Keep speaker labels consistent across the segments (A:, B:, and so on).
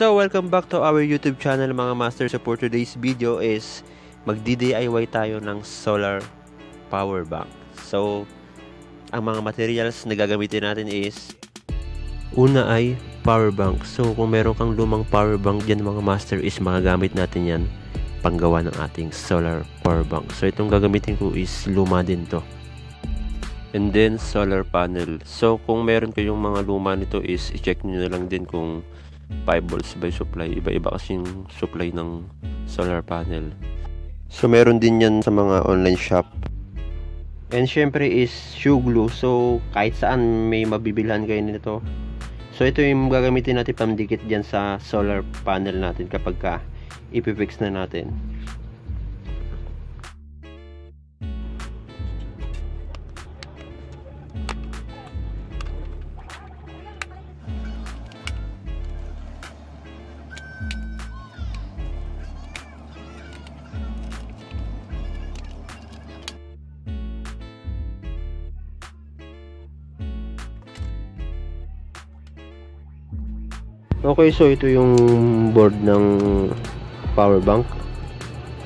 A: So welcome back to our YouTube channel mga master. So for today's video is magdi-DIY tayo ng solar power bank. So ang mga materials na gagamitin natin is una ay power bank. So kung meron kang lumang power bank dyan mga master is magagamit natin yan panggawa ng ating solar power bank. So itong gagamitin ko is luma din to. And then solar panel. So kung meron kayong mga luma nito is i-check nyo na lang din kung 5 volts by supply. Iba-iba kasi yung supply ng solar panel. So meron din yan sa mga online shop. And syempre is shoe glue. So kahit saan may mabibilhan kayo nito. So ito yung gagamitin natin pamdikit dyan sa solar panel natin kapag ipifix na natin. Okay, so ito yung board ng power bank.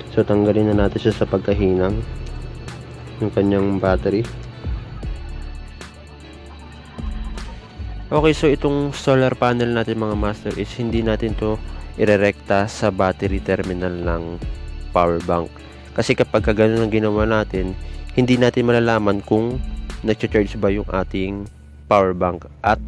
A: So tanggalin na natin siya sa pagkahinang yung kanyang battery. Okay, so itong solar panel natin mga master is hindi natin to irerekta sa battery terminal ng power bank. Kasi kapag ganun ang ginawa natin, hindi natin malalaman kung nag-charge ba yung ating power bank at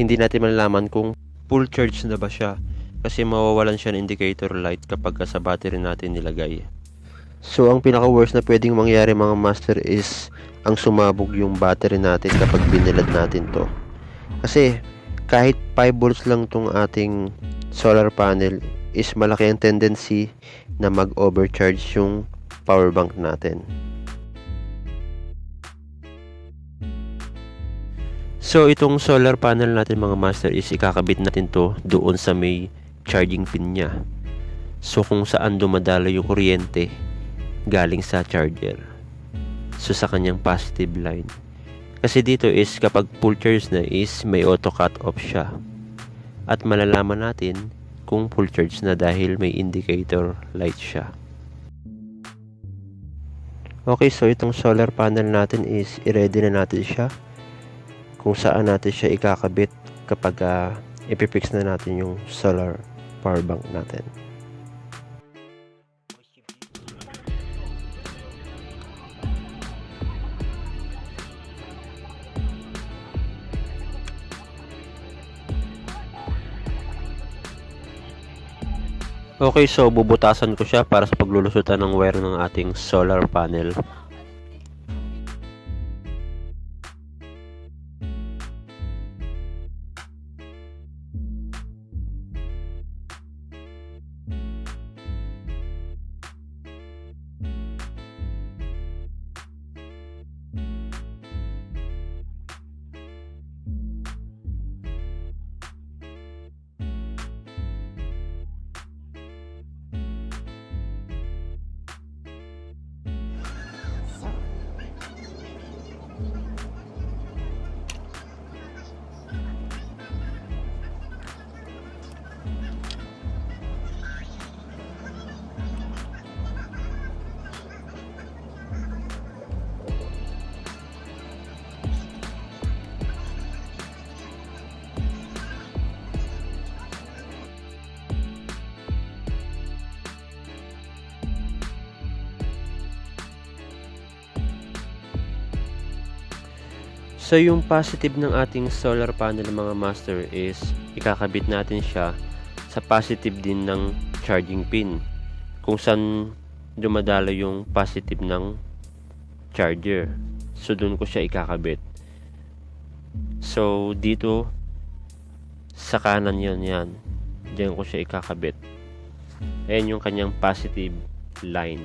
A: hindi natin malalaman kung full charge na ba siya kasi mawawalan siya ng indicator light kapag sa battery natin nilagay. So ang pinaka worst na pwedeng mangyari mga master is ang sumabog yung battery natin kapag binilad natin to. Kasi kahit 5 volts lang tong ating solar panel is malaki ang tendency na mag-overcharge yung power bank natin. So itong solar panel natin mga master is ikakabit natin to doon sa may charging pin niya. So kung saan dumadalo yung kuryente galing sa charger. So sa kanyang positive line. Kasi dito is kapag full charge na is may auto cut off siya. At malalaman natin kung full charge na dahil may indicator light siya. Okay, so itong solar panel natin is i-ready na natin siya. Kung saan natin siya ikakabit kapag ipifix na natin yung solar power bank natin. Okay, so bubutasan ko siya para sa paglulusutan ng wire ng ating solar panel. So yung positive ng ating solar panel mga master is ikakabit natin siya sa positive din ng charging pin kung saan dumadalo yung positive ng charger. So doon ko siya ikakabit. So dito sa kanan yan. Diyan ko siya ikakabit. Ayan yung kanyang positive line.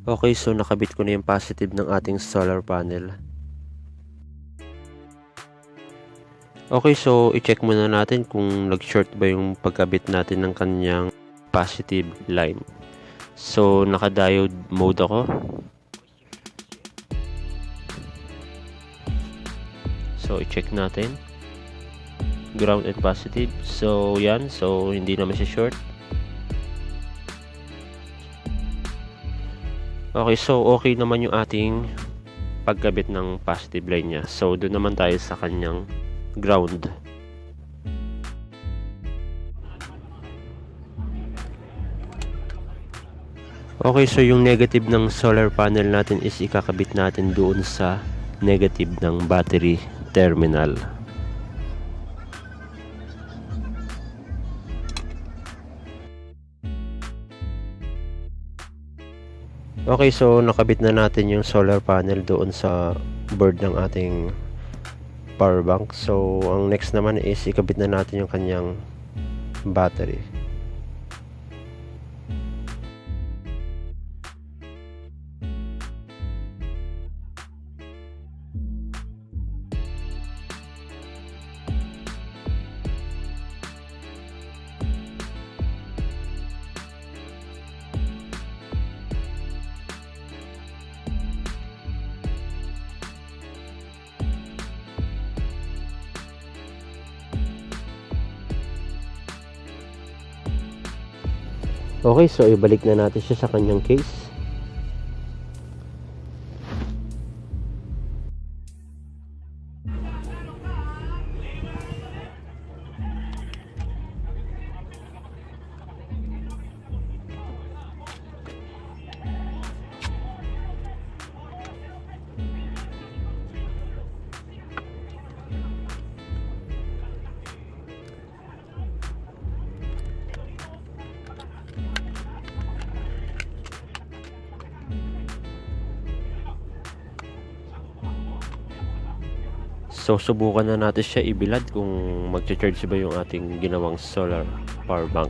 A: Okay, so nakabit ko na yung positive ng ating solar panel. Okay, so i-check muna natin kung nag-short ba yung pagkabit natin ng kanyang positive line. So naka-diode mode ako. So i-check natin. Ground and positive. So yan, so hindi naman siya short. Okay, so okay naman yung ating pagkabit ng positive line niya. So doon naman tayo sa kanyang ground. Okay, so yung negative ng solar panel natin is ikakabit natin doon sa negative ng battery terminal. Okay, so nakabit na natin yung solar panel doon sa board ng ating power bank. So ang next naman is ikabit na natin yung kanyang battery. Okay, so ibalik na natin siya sa kanyang case. So subukan na natin siya ibilad kung magcha-charge ba yung ating ginawang solar power bank.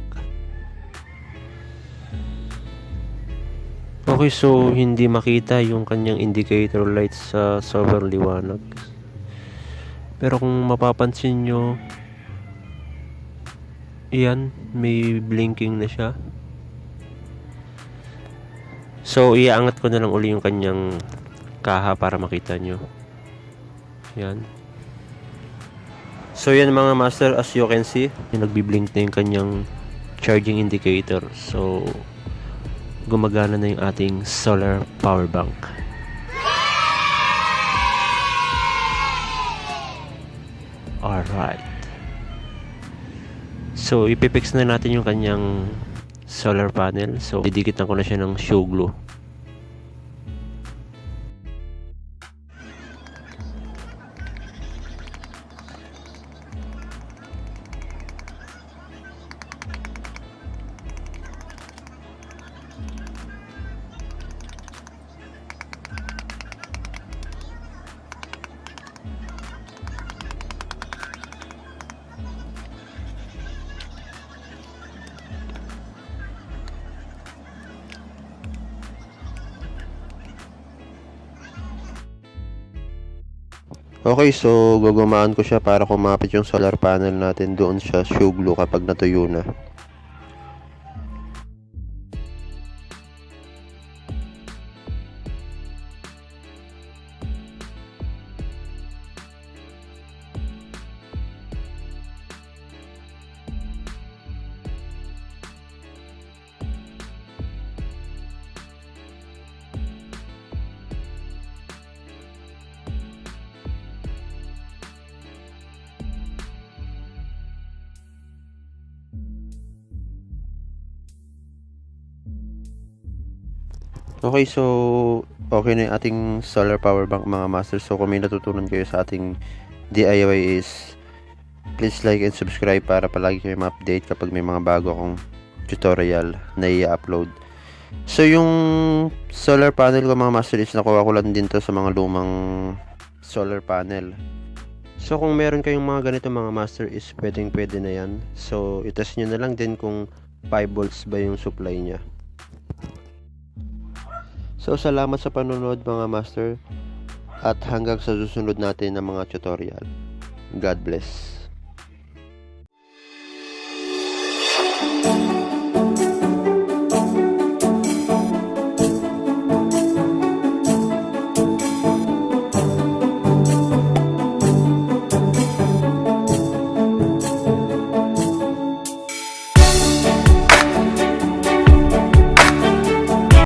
A: Okay, so hindi makita yung kanyang indicator lights sa sobrang liwanag. Pero kung mapapansin nyo, iyan, may blinking na siya. So iaangat ko na lang uli yung kanyang kaha para makita nyo. Yan. So yan mga master, as you can see, nagbi-blink na yung kanyang charging indicator. So gumagana na yung ating solar power bank. Alright. So ipipix na natin yung kanyang solar panel. So didikitan ko na siya ng shoe glue. Okay, so gugumaan ko siya para kumapit yung solar panel natin doon sa shoe glue kapag natuyo na. Okay, so okay na yung ating solar power bank mga master. So kung may natutunan kayo sa ating DIY is please like and subscribe para palagi kayo ma-update kapag may mga bago akong tutorial na i-upload. So yung solar panel ko mga master is nakuha ko lang din to sa mga lumang solar panel. So kung meron kayong mga ganito mga master is pwede na yan. So itest nyo na lang din kung 5 volts ba yung supply nya. So, salamat sa panonood mga master at hanggang sa susunod natin ng mga tutorial. God bless.